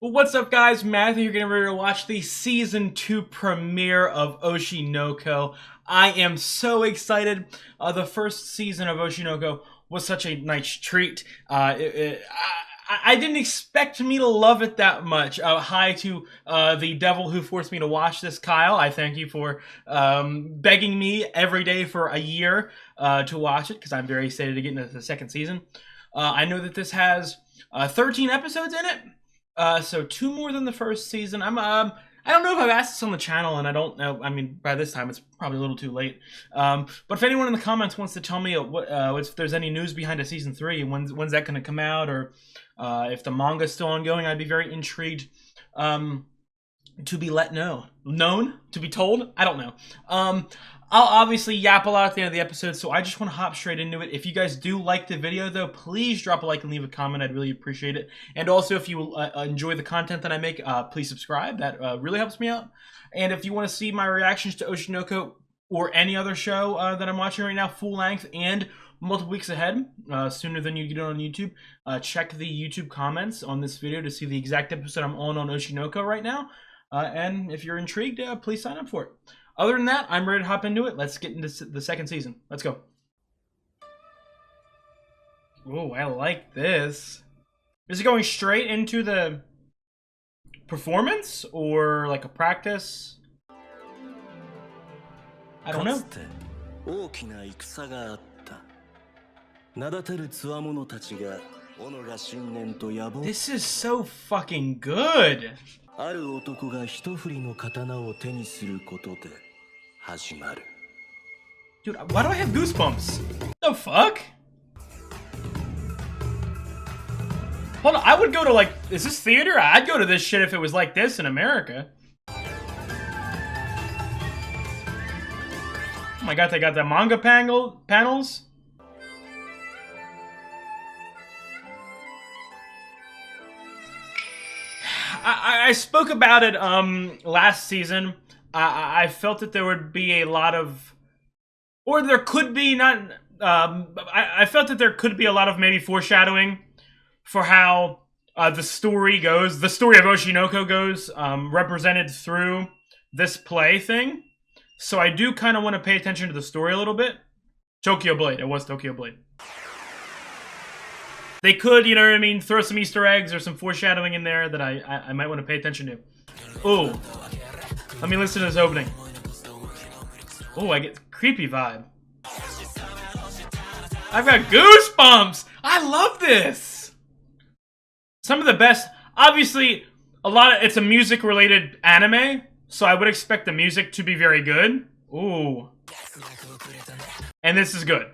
Well, what's up, guys? Matthew, you're getting ready to watch the Season 2 premiere of Oshi no Ko. I am so excited. The first season of Oshi no Ko was such a nice treat. I didn't expect me to love it that much. Hi to the devil who forced me to watch this, Kyle. I thank you for begging me every day for a year to watch it, because I'm very excited to get into the second season. I know that this has 13 episodes in it. So 2 more than the first season. I don't know if I've asked this on the channel, and I don't know. I mean, by this time, it's probably a little too late. But if anyone in the comments wants to tell me if there's any news behind a season 3, when's that going to come out, or if the manga's still ongoing, I'd be very intrigued to be to be told. I don't know. I'll obviously yap a lot at the end of the episode, so I just want to hop straight into it. If you guys do like the video, though, please drop a like and leave a comment. I'd really appreciate it. And also, if you enjoy the content that I make, please subscribe. That really helps me out. And if you want to see my reactions to Oshi no Ko or any other show that I'm watching right now, full length and multiple weeks ahead, sooner than you get it on YouTube, check the YouTube comments on this video to see the exact episode I'm on Oshi no Ko right now. And if you're intrigued, please sign up for it. Other than that, I'm ready to hop into it. Let's get into the second season. Let's go. Oh, I like this. Is it going straight into the performance or like a practice? I don't know. This is so fucking good. Dude, why do I have goosebumps? The fuck? Hold on, I would go to, like, is this theater? I'd go to this shit if it was like this in America. Oh my god, they got the manga panels. I spoke about it last season. I felt that there would be a lot of, or there could be not. I felt that there could be a lot of maybe foreshadowing for how the story goes. The story of Oshi no Ko goes, represented through this play thing. So I do kind of want to pay attention to the story a little bit. Tokyo Blade. It was Tokyo Blade. They could, you know what I mean, throw some Easter eggs or some foreshadowing in there that I might want to pay attention to. Ooh. Let me listen to this opening. Oh, I get a creepy vibe. I've got goosebumps! I love this! Some of the best, obviously, it's a music-related anime, so I would expect the music to be very good. Ooh. And this is good.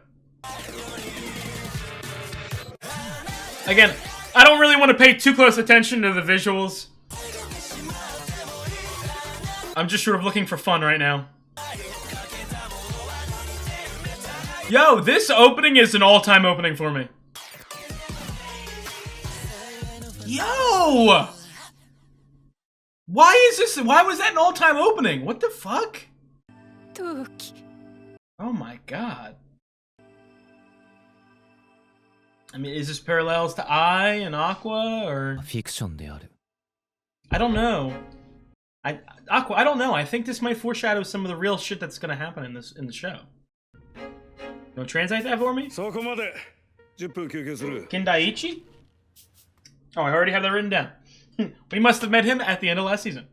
Again, I don't really want to pay too close attention to the visuals. I'm just sort of looking for fun right now. Yo, this opening is an all-time opening for me. Yo! Why was that an all-time opening? What the fuck? Oh my god. I mean, is this parallels to Ai and Aqua, or? I don't know. Aqua, I don't know. I think this might foreshadow some of the real shit that's gonna happen in the show. You wanna translate that for me? Kindaichi? Oh, I already have that written down. We must have met him at the end of last season.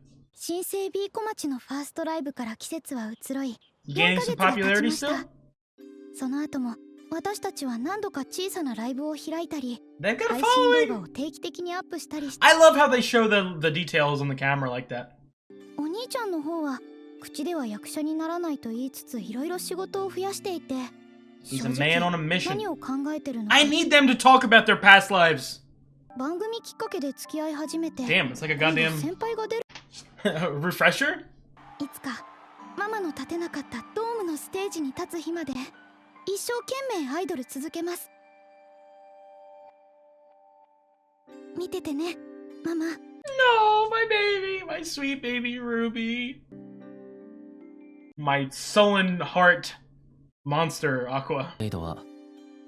Gaining some popularity still? They've got a following! I love how they show the details on the camera like that. He's a man on a mission. I need them to talk about their past lives. Damn, it's like a goddamn refresher? No, my baby, my sweet baby Ruby. My sullen heart monster, Aqua.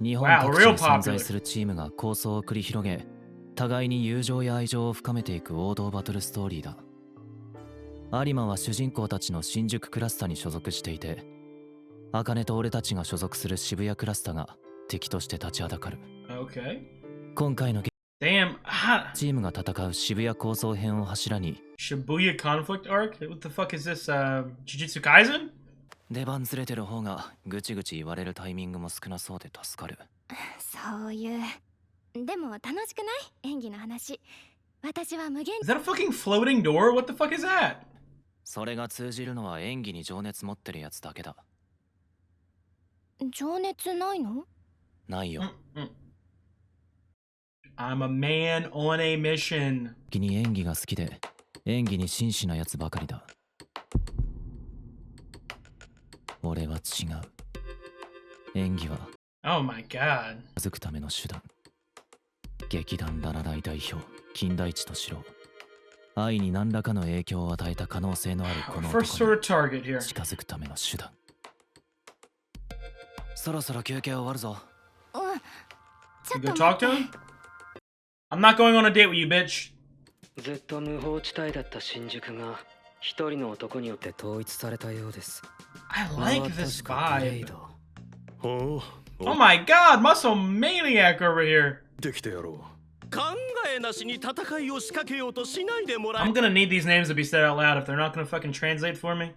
Wow, real popular. 互いに友情や愛情を深めていく王道バトルストーリーだ。有馬は主人公たちの新宿クラスタに所属していて、茜と俺たちが所属する渋谷クラスタが敵として立ちはだかる。Okay. 今回の Damn. チームが戦う渋谷構想編を柱に Shibuya conflict arc? What the fuck is this? Jujutsu Kaisen? 出番ずれてる方がぐちぐち言われるタイミングも少なそうで助かる。そういう。でも楽しくない？演技の話。私は無限。Is that a fucking floating door? What the fuck is that? それが通じるのは演技に情熱持ってるやつだけだ。情熱ないの？ないよ。I'm a man on a mission. に演技が好きで演技に真摯なやつばかりだ。俺は違う。演技は Oh my god. 続くための手段。劇団ララライ代表金田一と郎、愛に何らかの影響を与えた可能性のあるこの男 First sort of target に here. 近づくための手段。そろそろ休憩終わるぞ。You go talk to him? I'm not going on a date with you, bitch. ずっと無法地帯だった新宿が一人の男によって統一されたようです。 I like this vibe. ほう、Oh my god, muscle maniac over here. できてやろう。考えなしに戦いを仕掛けようとしないでもらえ。 I'm gonna need these names to be said out loud if they're not gonna fucking translate for me.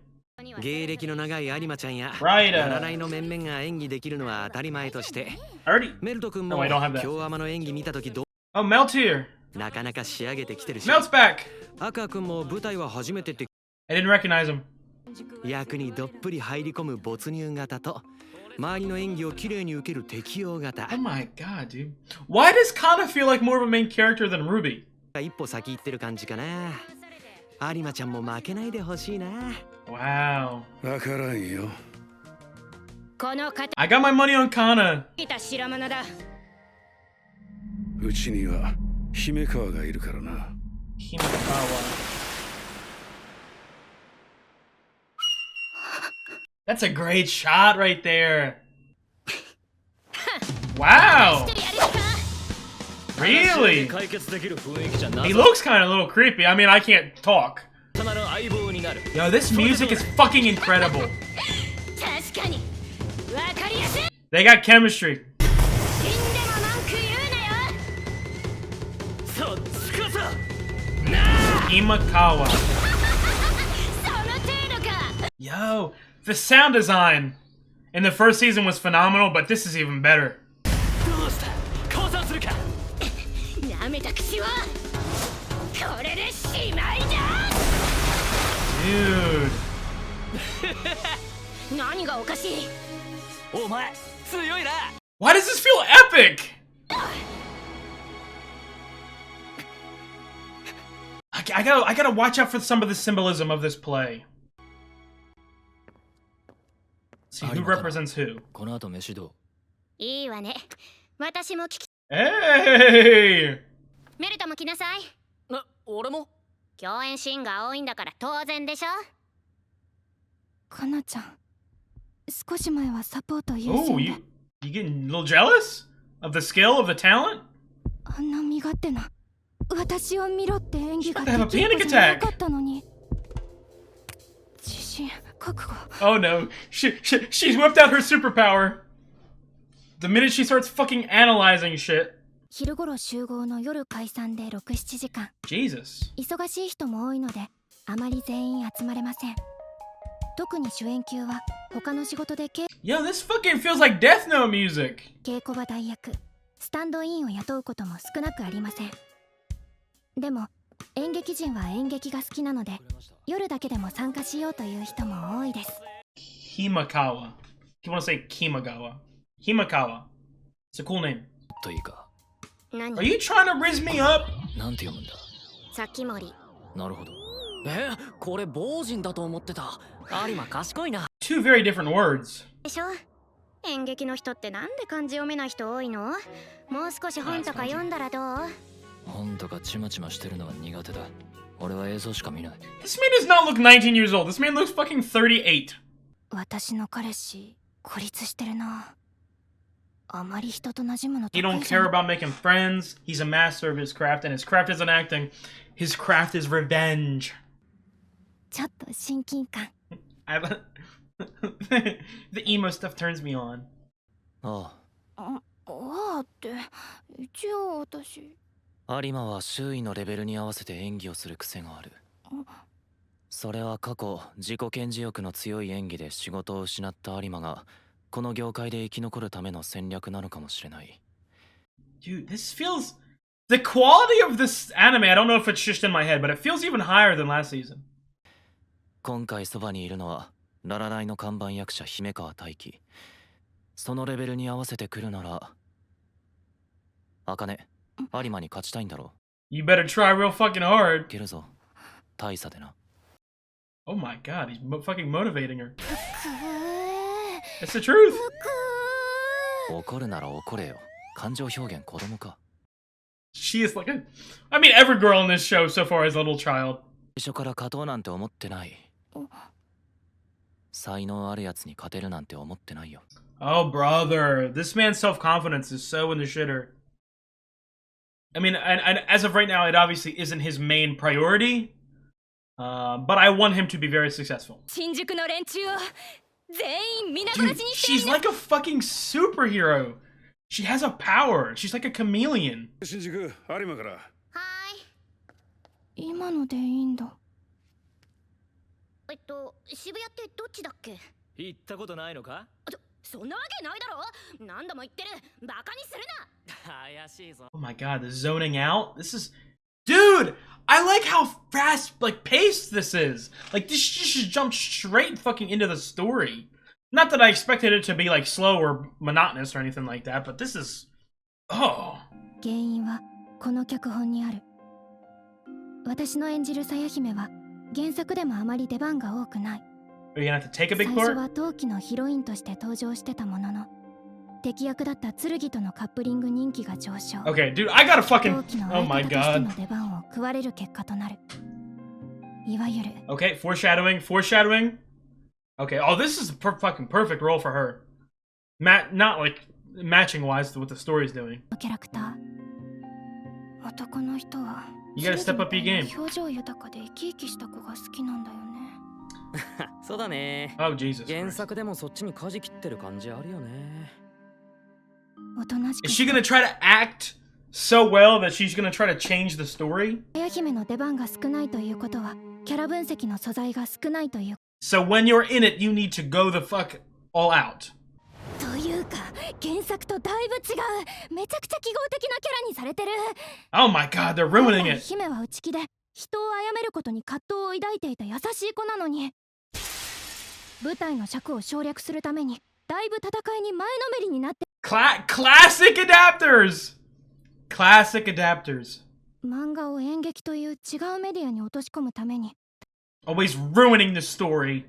芸歴の長い有馬ちゃんや Right, やらないの面々が演技できるのは当たり前として I already. メルト君も No, I don't have that. 京アマの演技見たときOh, Melt's here. なかなか仕上げてきてるし Melt's back. 赤君も舞台は初めてって I didn't recognize him. 役にどっぷり入り込む没入型と周りの演技をきれいに受ける適応型 Oh my god, dude. Why does Kana feel like more of a main character than Ruby? 一歩先行ってる感じかな。有馬ちゃんも負けないでほしいな。 Wow. わからんよ。この方 I got my money on Kana. 来た白物だ。うちには姫川がいるからな。 Himakawa. That's a great shot right there. Wow. Really? 解決できる雰囲気じゃな He looks kind of a little creepy. I mean, I can't talk. さなる相棒になる。 Yo, this music is fucking incredible. 確かに。わかりやすい。 They got chemistry. 死んでも文句言うなよ。さあ、つかさ。 Himakawa. その程度か。 Yo, the sound design in the first season was phenomenal, but this is even better. どうした？降参するか。舐めた口はこれでしまいだ。 Dude. 何がおかしい？お前、強いな。 Why does this feel epic? I gotta watch out for some of the symbolism of this play. See who represents who. この後飯どう？いいわね。私も聞き。 Hey! メルトも来なさい。俺も？共演シーンが多いんだから当然でしょ。かなちゃん、少し前はサポート優 Oh, 先で。 you getting a little jealous of the skill of the talent? あんな身勝手な私を見ろって演技が Have a できる panic 子じゃな attack. かったのに。自信、覚悟。 Oh no, she's whipped out her superpower. The minute she starts fucking analyzing shit. 昼頃集合の夜解散で6、7時間。 Jesus. 忙しい人も多いのであまり全員集まれません。特に主演級は他の仕事でYo, this fucking feels like Death Note music. 稽古場代役、スタンドインを雇うことも少なくありません。でも演劇人は演劇が好きなので夜だけでも参加しようという人も多いです。 Himakawa. You want to say Kimagawa? Himakawa. It's a cool name. といいか。何 Are you trying to riz me up? なんて読むんだ？さっき森。なるほど。これ坊人だと思ってた。有馬賢いな。 Two very different words. でしょ。演劇の人ってなんで漢字読めない人多いの？もう少し本とか読んだらどう？本とかちまちましてるのは苦手だ。俺は映像しか見ない。 This man does not look 19 years old. This man looks fucking 38. 私の彼氏孤立してるな。あまり人と馴染むの He 得 don't 意じゃ care ない about making friends. He's a master of his craft, and his craft isn't acting. His craft is revenge. ちょっと親近感。I, the emo stuff turns me on. あああって一応私。あ有馬は周囲のレベルに合わせて演技をする癖がある。それは過去自己顕示欲の強い演技で仕事を失った有馬がこの業界で生き残るための戦略なのかもしれない。 Dude, this feels... The quality of this anime, I don't know if it's just in my head, but it feels even higher than last season. 今回そばにいるのはララライの看板役者姫川大輝。そのレベルに合わせてくるなら茜、有馬に勝ちたいんだろ You better try real fucking う。 hard. いけるぞ、大差でな。 Oh my god, he's fucking motivating her. くー It's the truth. く怒るなら怒れよ。感情表現子供か。 She is like a... I mean, every girl in this show so far is a little child. 最初から勝とうなんて思ってない。才能あるやつに勝てるなんて思ってないよ。 Oh, brother. This man's self-confidence is so in the shitter. I mean, and as of right now, it obviously isn't his main priority. But I want him to be very successful. 新宿の連中を全員皆殺 Dude, しにしてみ she's な。 like a fucking superhero. She has a power. She's like a chameleon. 新宿有馬から。はーい。今のでいいんだ。渋谷ってどっちだっけ？行ったことないのか？そんなわけないだろ。何度も言ってる。バカにするな。怪しいぞ。 Oh my god, the zoning out. This is... Dude, I like how fast, like, paced this is. Like, this just jumped straight fucking into the story. Not that I expected it to be, like, slow or monotonous or anything like that, but this is... Oh. 原因はこの脚本にある。私の演じるさや姫は原作でもあまり出番が多くない。 Are you gonna have to take a 最 big 初 part? は陶器のヒロインとして登場してたものの、敵役だった剣とのカップリング人気が上昇。 Okay, dude, I gotta 陶 fucking... 器の Oh 相 my 方として god. の出番を食われる結果となる。いわゆる Okay, foreshadowing, foreshadowing. Okay, oh, this is a fucking perfect role for her. Not, like, matching-wise to what the story's doing. キャラクター。男の人は You gotta step up your game. 表情豊かで生き生きした子が好きなんだよね。そうだね。 Oh, Jesus 原 Christ. 作でもそっちに舵切ってる感じあるよね。おとなしく Is she gonna try to act so well that she's gonna try to change the story? さや姫の出番が少ないということは、キャラ分析の素材が少ないという。 So when you're in it, you need to go the fuck all out. というか、原作とだいぶ違う。めちゃくちゃ記号的なキャラにされてる。 Oh my god, they're ruining 本来 it. 姫は内気で、人を殺めることに葛藤を抱いていた優しい子なのに、舞台の尺を省略するために、だいぶ戦いに前のめりになって。 Classic adapters! Classic adapters. 漫画を演劇という違うメディアに落とし込むために。 Always ruining the story.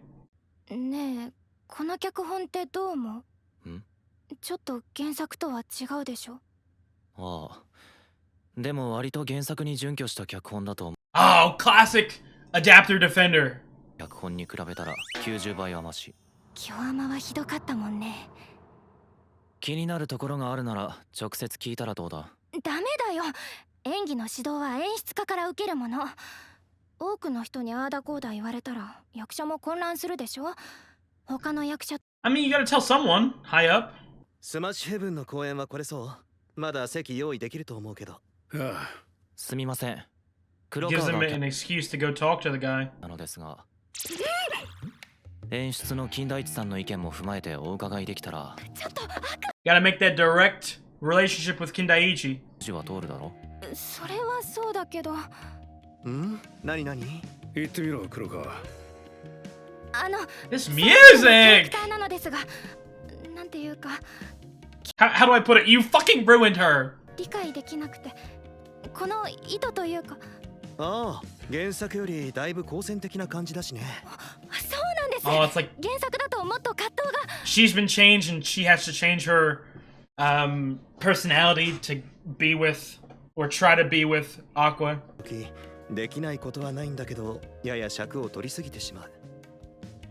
ねえ、この脚本ってどう思う？ん？ちょっと原作とは違うでしょ？ああ。でも割と原作に準拠した脚本だと思う。 Oh, classic adapter defender. 脚本に比べたら90倍はマシ。キワマはひどかったもんね。気になるところがあるなら直接聞いたらどうだ。ダメだよ。演技の指導は演出家から受けるもの。多くの人にああだこうだ言われたら役者も混乱するでしょ。他の役者 I mean, you gotta tell someone high up. スマッシュヘブンの公演はこれそう。まだ席用意できると思うけど。ああ、すみません。黒 Gives 川 him が an excuse to go talk to the guy. なのですが、演出の金田一さんの意見も踏まえてお伺いできたら。ちょっと Gotta make that direct relationship with Kindaichi. 字は通るだろ。それはそうだけど、ん？何？言ってみろ黒川。This キャラ music! クターなのですが、なんていうか How do I put it? You fucking ruined her! 理解できなくて、この意図というか。ああ、原作よりだいぶ好戦的な感じだしね。そうなんです。 Oh, it's like 原作だともっと葛藤が。 she's been changed and she has to change her personality to be with or try to be with Aqua. できないことはないんだけど、やや尺を取りすぎてしまう。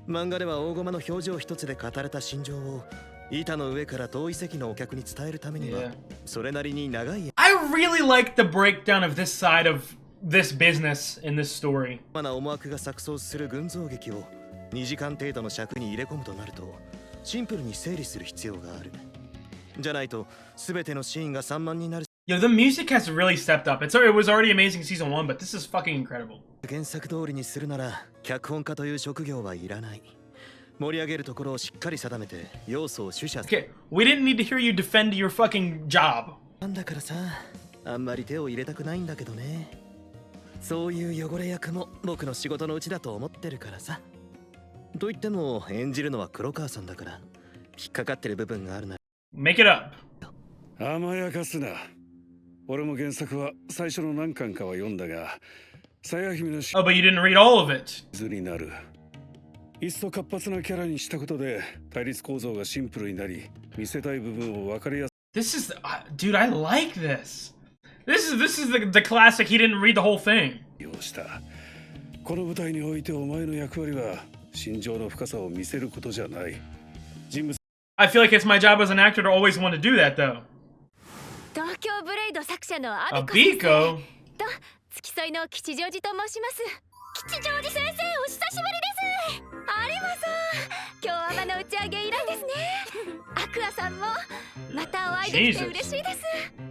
漫画では大駒の表情一つで語れた心情を板の上から遠い席のお客に伝えるためには Yeah. それなりに長い I really like the breakdown of this side of this business in this story. な思惑が錯綜する群像劇を2時間程度の尺に入れ込むとなるとシンプルに整理する必要がある。じゃないと全てのシーンが散漫になる。 Yo, the music has really stepped up. It was already amazing season 1, but this is fucking incredible. 原作通りにするなら脚本家という職業はいらない。盛り上げるところをしっかり定めて要素を取捨 Okay, we didn't need to hear you defend your fucking job. なんだからさ、あんまり手を入れたくないんだけどね。そういう汚れ役も僕の仕事のうちだと思ってるからさ。と言っても演じるのは黒川さんだから引っかかってる部分があるな。 Make it up. 甘やかすな。俺も原作は最初の何巻かは読んだが、さや姫のシ Oh, but you didn't read all of it. ズになる。いっそ活発なキャラにしたことで対立構造がシンプルになり、見せたい部分を分かりやす This is, dude, I like this. This is the classic. He didn't read the whole thing. いようした。この舞台においてお前の役割は心情の深さを見せることじゃない。人物 I feel like it's my job as an actor to always want to do that, though. 東京ブレイド作者のア A ビコ先生 Biko? と付き添いの吉祥寺と申します。吉祥寺先生、お久しぶりです。有馬さん、今日アマの打ち上げ以来ですね。アクアさんもまたお会いできて嬉しいです。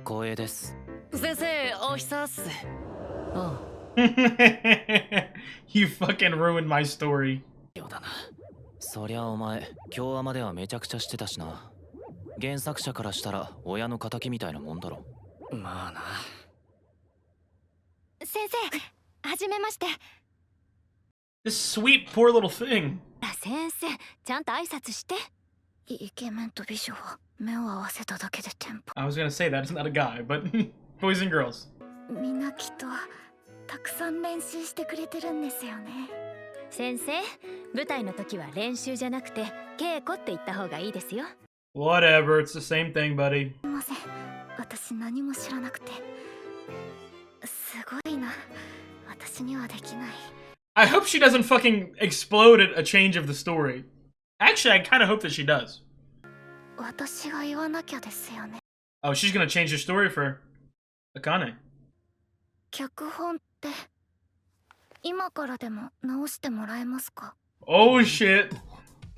光栄です。先生お久っす。あ You fucking ruined my story. ようだな。そりゃお前京アマではめちゃくちゃしてたしな。原作者からしたら親の敵みたいなもんだろ。まあな。先生、はじめまして。 This sweet, poor little thing. 先生、ちゃんと挨拶して。イケメンと美女は目を合わせただけでテンポ。 I was gonna say that it's not a guy, but boys and girls. みんなきっとたくさん練習してくれてるんですよね。先生、舞台の時は練習じゃなくて稽古って言った方がいいですよ。 Whatever, it's the same thing, buddy. すいません、私何も知らなくて。すごいな、私にはできない。 I hope she doesn't fucking explode at a change of the story. Actually, I kind of hope that she does. 私が言わなきゃですよね。 Oh, she's gonna change the story for Akane. 脚本って今からでも直してもらえますか？ Oh shit.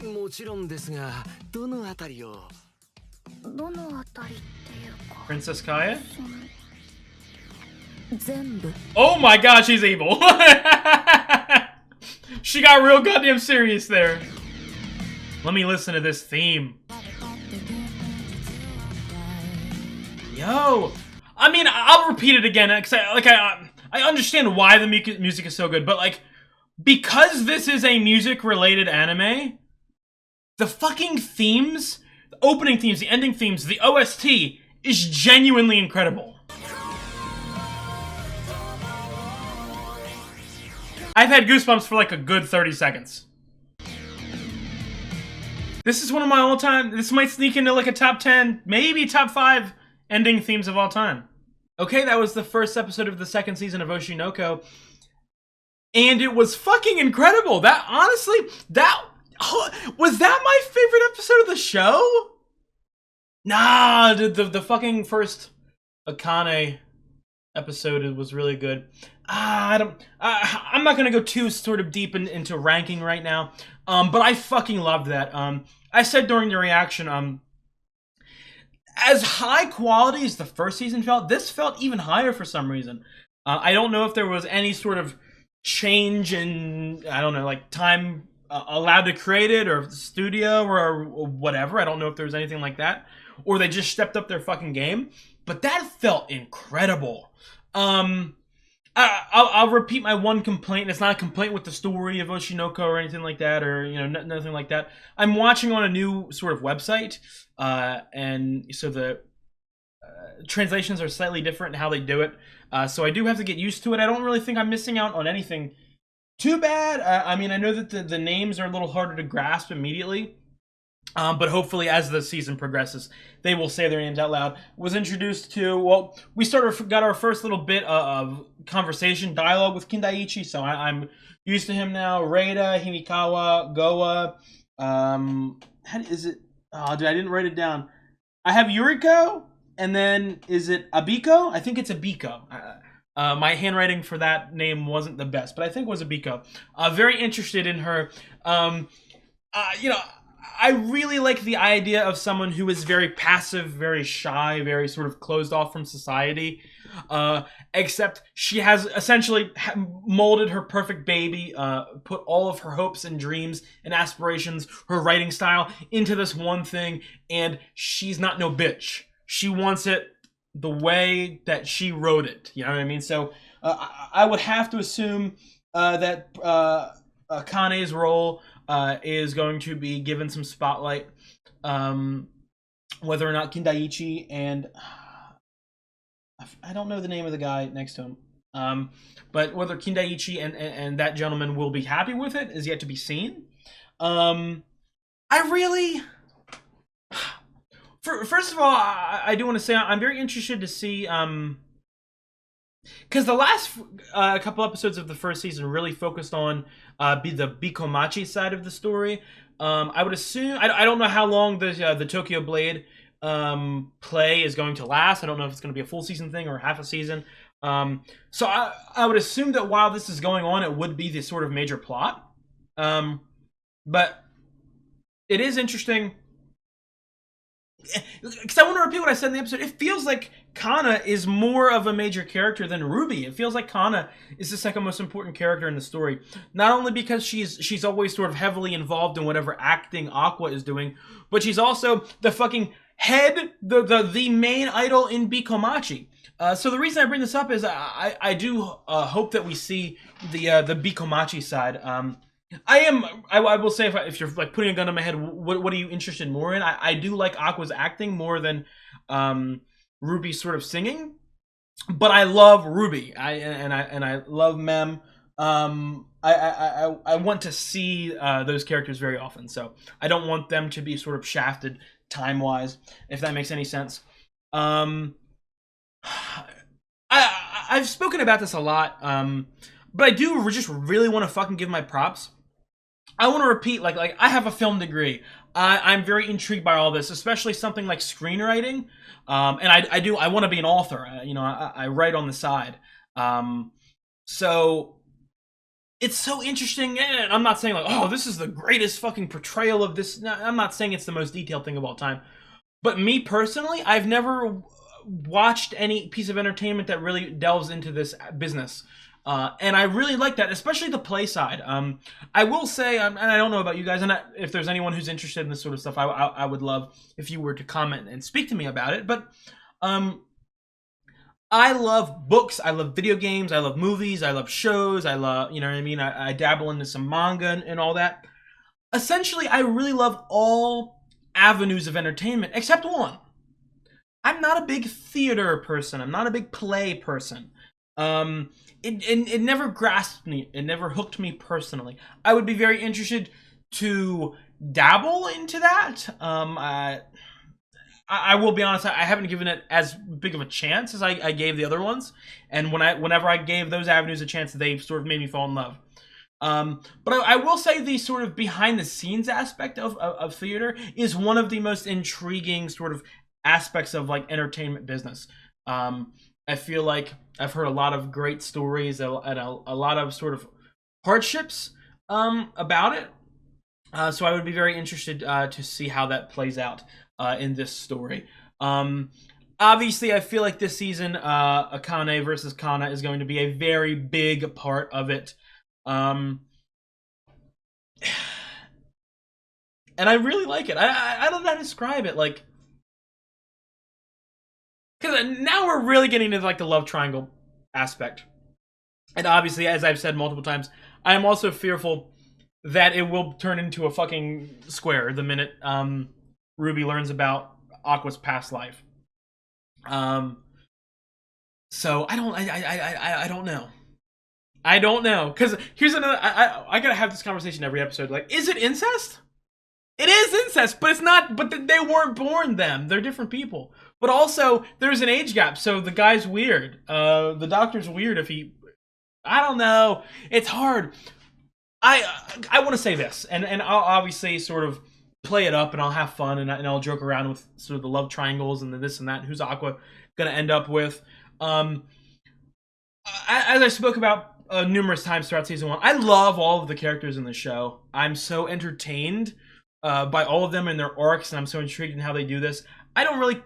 もちろんですが、どのあたりを？どのあたりっていうか。 Princess Kaya? 全部。 Oh my god, she's evil. She got real goddamn serious there. Let me listen to this theme. Yo, I mean, I'll repeat it again because I understand why the music is so good, but like because this is a music-related anime, the fucking themes, the opening themes, the ending themes, the OST is genuinely incredible. I've had goosebumps for like a good 30 seconds. This is one of my all-time, this might sneak into like a top 10, maybe top 5 ending themes of all time. Okay, that was the first episode of the second season of Oshi Noko. And it was fucking incredible. That, honestly, was that my favorite episode of the show? Nah, the fucking first Akane episode was really good. I'm not gonna go too sort of deep into ranking right now. But I fucking loved that. I said during the reaction, as high quality as the first season felt, this felt even higher for some reason. I don't know if there was any sort of change in, I don't know, like time allowed to create it, or studio, or whatever. I don't know if there was anything like that, or they just stepped up their fucking game. But that felt incredible. I'll repeat my one complaint. It's not a complaint with the story of Oshi Noko or anything like that, or nothing like that. I'm watching on a new sort of website, and so the translations are slightly different in how they do it. So I do have to get used to it. I don't really think I'm missing out on anything too bad. I mean, I know that the names are a little harder to grasp immediately. But hopefully as the season progresses, they will say their names out loud. Was introduced to, well, we got our first little bit of conversation, dialogue with Kindaichi, so I'm used to him now. Reida, Himikawa, Goa, how is it? Oh, dude, I didn't write it down. I have Yuriko, and then is it Abiko? I think it's Abiko. My handwriting for that name wasn't the best, but I think it was Abiko. Very interested in her. You know, I really like the idea of someone who is very passive, very shy, very sort of closed off from society. Except she has essentially molded her perfect baby, put all of her hopes and dreams and aspirations, her writing style, into this one thing, and she's not no bitch. She wants it the way that she wrote it. You know what I mean? So I would have to assume that Kane's role is going to be given some spotlight. Whether or not Kindaichi and I don't know the name of the guy next to him, but whether Kindaichi and that gentleman will be happy with it is yet to be seen. I really, first of all, I do want to say I'm very interested to see, because the last couple episodes of the first season really focused on the Bikomachi side of the story. I would assume I don't know how long the Tokyo Blade play is going to last. I don't know if it's going to be a full season thing or half a season. So I would assume that while this is going on, it would be the sort of major plot. But it is interesting. Because I want to repeat what I said in the episode. It feels like Kana is more of a major character than Ruby. It feels like Kana is the second most important character in the story. Not only because she's always sort of heavily involved in whatever acting Aqua is doing, but she's also the fucking head, the main idol in Bikomachi. So the reason I bring this up is I do hope that we see the Bikomachi side. I will say if you're like putting a gun to my head, what are you interested more in? I do like Aqua's acting more than Ruby's sort of singing, but I love Ruby. I love Mem. I want to see those characters very often, so I don't want them to be sort of shafted time wise, if that makes any sense. I've spoken about this a lot, but I do just really want to fucking give my props. I want to repeat, like I have a film degree. I'm very intrigued by all this, especially something like screenwriting. And I want to be an author. I write on the side. So it's so interesting. And I'm not saying like, oh, this is the greatest fucking portrayal of this. No, I'm not saying it's the most detailed thing of all time. But me personally, I've never watched any piece of entertainment that really delves into this business. And I really like that, especially the play side. I will say, and I don't know about you guys, and if there's anyone who's interested in this sort of stuff, I would love if you were to comment and speak to me about it. But I love books, I love video games, I love movies, I love shows, I love, you know what I mean? I dabble into some manga and all that. Essentially, I really love all avenues of entertainment, except one. I'm not a big theater person. I'm not a big play person. It never grasped me. It never hooked me personally. I would be very interested to dabble into that. I will be honest. I haven't given it as big of a chance as I gave the other ones. And whenever I gave those avenues a chance, they sort of made me fall in love. But I will say the sort of behind the scenes aspect of theater is one of the most intriguing sort of aspects of like entertainment business. I feel like I've heard a lot of great stories and a lot of sort of hardships about it. So I would be very interested to see how that plays out in this story. Obviously, I feel like this season, Akane versus Kana is going to be a very big part of it. And I really like it. I don't know how to describe it. Like, because now we're really getting into like the love triangle aspect. And obviously, as I've said multiple times, I am also fearful that it will turn into a fucking square the minute Ruby learns about Aqua's past life. So I don't know. I don't know. Because here's another, I gotta have this conversation every episode. Like, is it incest? It is incest, but it's not, but they weren't born them. They're different people. But also, there's an age gap, so the guy's weird. The doctor's weird if he... I don't know. It's hard. I want to say this, and I'll obviously sort of play it up and I'll have fun and I'll joke around with sort of the love triangles and the this and that. Who's Aqua gonna end up with? As I spoke about numerous times throughout season 1, I love all of the characters in the show. I'm so entertained by all of them and their arcs, and I'm so intrigued in how they do this. I don't really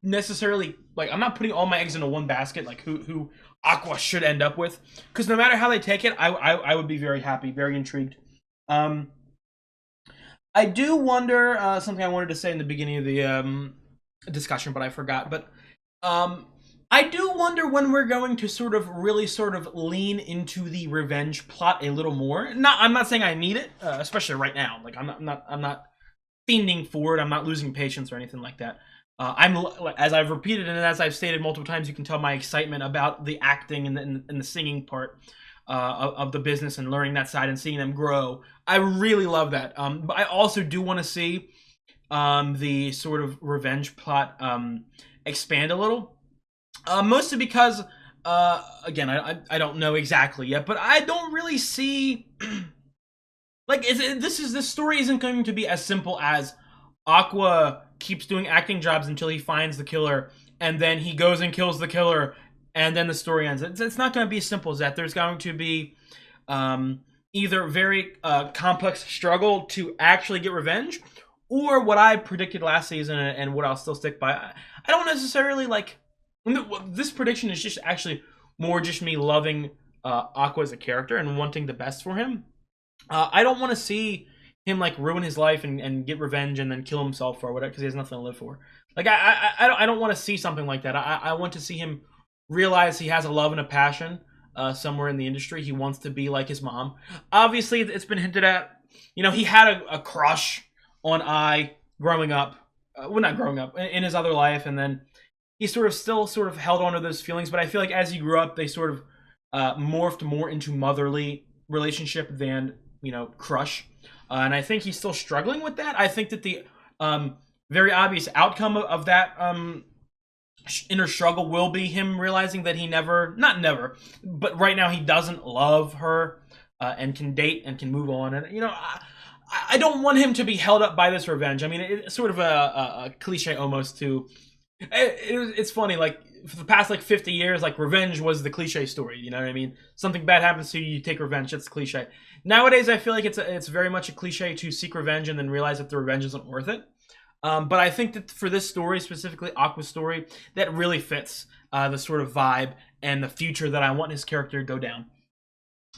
necessarily like. I'm not putting all my eggs into one basket, like who Aqua should end up with, because no matter how they take it, I would be very happy, very intrigued. I do wonder something I wanted to say in the beginning of the discussion, but I forgot. But I do wonder when we're going to sort of really sort of lean into the revenge plot a little more. I'm not saying I need it, especially right now. Like I'm not fiending for it. I'm not losing patience or anything like that. As I've repeated and as I've stated multiple times, you can tell my excitement about the acting and the singing part of the business and learning that side and seeing them grow. I really love that. But I also do want to see the sort of revenge plot expand a little. Mostly because, again, I don't know exactly yet, but I don't really see like this story isn't going to be as simple as Aqua keeps doing acting jobs until he finds the killer, and then he goes and kills the killer, and then the story ends. It's not going to be as simple as that. There's going to be either very complex struggle to actually get revenge, or what I predicted last season and what I'll still stick by. I don't necessarily like. This prediction is just actually more just me loving Aqua as a character and wanting the best for him. I don't want to see him like ruin his life and get revenge and then kill himself or whatever because he has nothing to live for. Like I don't want to see something like that. I want to see him realize he has a love and a passion somewhere in the industry. He wants to be like his mom. Obviously, it's been hinted at. You know, he had a crush on Ai growing up. Well, not growing up, in his other life, and then he still held on to those feelings, but I feel like as he grew up, they sort of morphed more into motherly relationship than, crush. And I think he's still struggling with that. I think that the very obvious outcome of that inner struggle will be him realizing that he not never, but right now he doesn't love her and can date and can move on. And, I don't want him to be held up by this revenge. I mean, it's sort of a cliche almost to... It's funny, like, for the past, 50 years, revenge was the cliche story, you know what I mean? Something bad happens to you, you take revenge, that's the cliche. Nowadays, I feel like it's very much a cliche to seek revenge and then realize that the revenge isn't worth it. But I think that for this story, specifically Aqua's story, that really fits the sort of vibe and the future that I want his character to go down.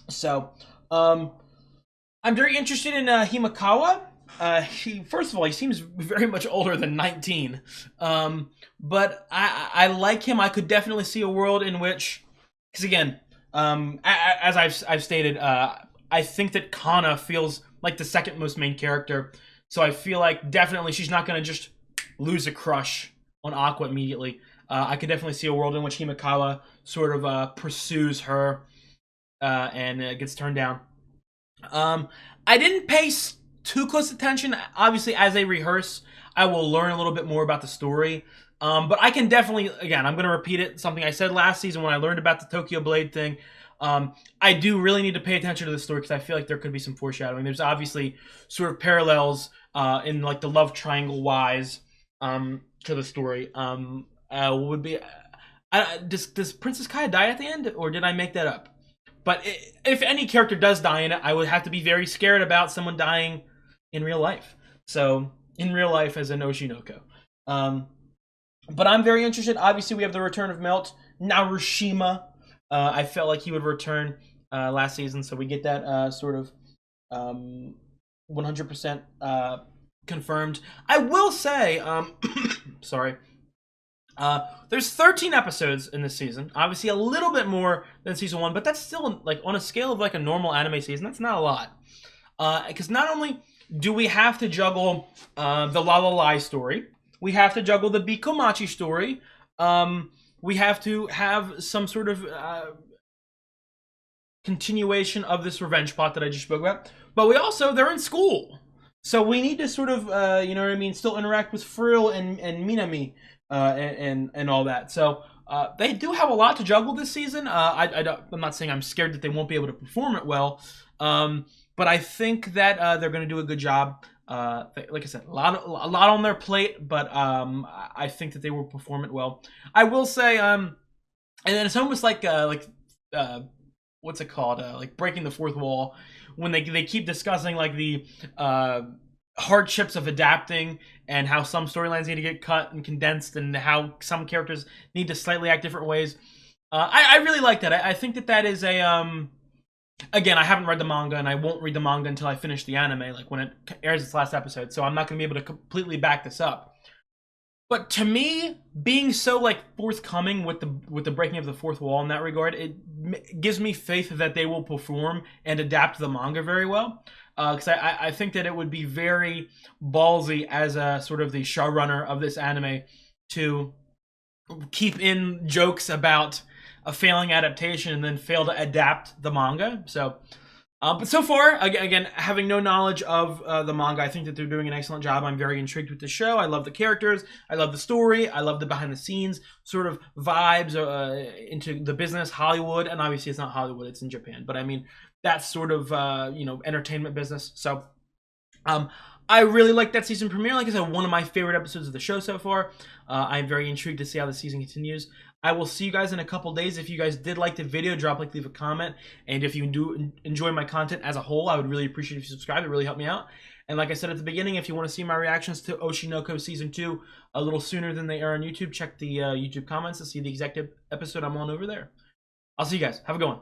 So, I'm very interested in Himekawa. First of all, he seems very much older than 19. But I like him. I could definitely see a world in which, because again, as I've stated, I think that Kana feels like the second most main character. So I feel like definitely she's not going to just lose a crush on Aqua immediately. I could definitely see a world in which Himekawa sort of pursues her and gets turned down. I didn't pay too close attention. Obviously, as they rehearse, I will learn a little bit more about the story. But I can definitely, again, I'm going to repeat it, something I said last season when I learned about the Tokyo Blade thing. I do really need to pay attention to the story because I feel like there could be some foreshadowing. There's obviously sort of parallels in the love triangle wise to the story. Would be does Princess Kaya die at the end, or did I make that up? But if any character does die in it, I would have to be very scared about someone dying in real life. So, in real life as an Oshi no Ko. But I'm very interested. Obviously, we have the return of Melt. Narushima. I felt like he would return last season, so we get that sort of 100% confirmed. I will say, sorry. There's 13 episodes in this season. Obviously, a little bit more than season 1, but that's still, on a scale of, a normal anime season, that's not a lot. Because not only do we have to juggle the La La Lai story, we have to juggle the Bikomachi story, we have to have some sort of continuation of this revenge plot that I just spoke about, but they're in school. So we need to sort of, still interact with Frill and Minami and all that. So they do have a lot to juggle this season. I'm not saying I'm scared that they won't be able to perform it well, but I think that they're going to do a good job. Like I said, a lot on their plate, but I think that they will perform it well. I will say, and then it's almost like what's it called? Like breaking the fourth wall when they keep discussing like the hardships of adapting and how some storylines need to get cut and condensed and how some characters need to slightly act different ways. I really like that. I think that is a again, I haven't read the manga, and I won't read the manga until I finish the anime, like when it airs its last episode, so I'm not going to be able to completely back this up. But to me, being so like forthcoming with the breaking of the fourth wall in that regard, it gives me faith that they will perform and adapt the manga very well. Because I think that it would be very ballsy as a sort of the showrunner of this anime to keep in jokes about a failing adaptation and then fail to adapt the manga. So, but so far, again, having no knowledge of the manga, I think that they're doing an excellent job. I'm very intrigued with the show. I love the characters. I love the story. I love the behind-the-scenes sort of vibes into the business, Hollywood, and obviously it's not Hollywood, it's in Japan. But I mean, that sort of entertainment business. So, I really like that season premiere. Like I said, one of my favorite episodes of the show so far. I'm very intrigued to see how the season continues. I will see you guys in a couple days. If you guys did like the video, leave a comment. And if you do enjoy my content as a whole, I would really appreciate if you subscribe. It really helped me out. And like I said at the beginning, if you want to see my reactions to Oshinoko Season 2 a little sooner than they air on YouTube, check the YouTube comments to see the exact episode I'm on over there. I'll see you guys. Have a good one.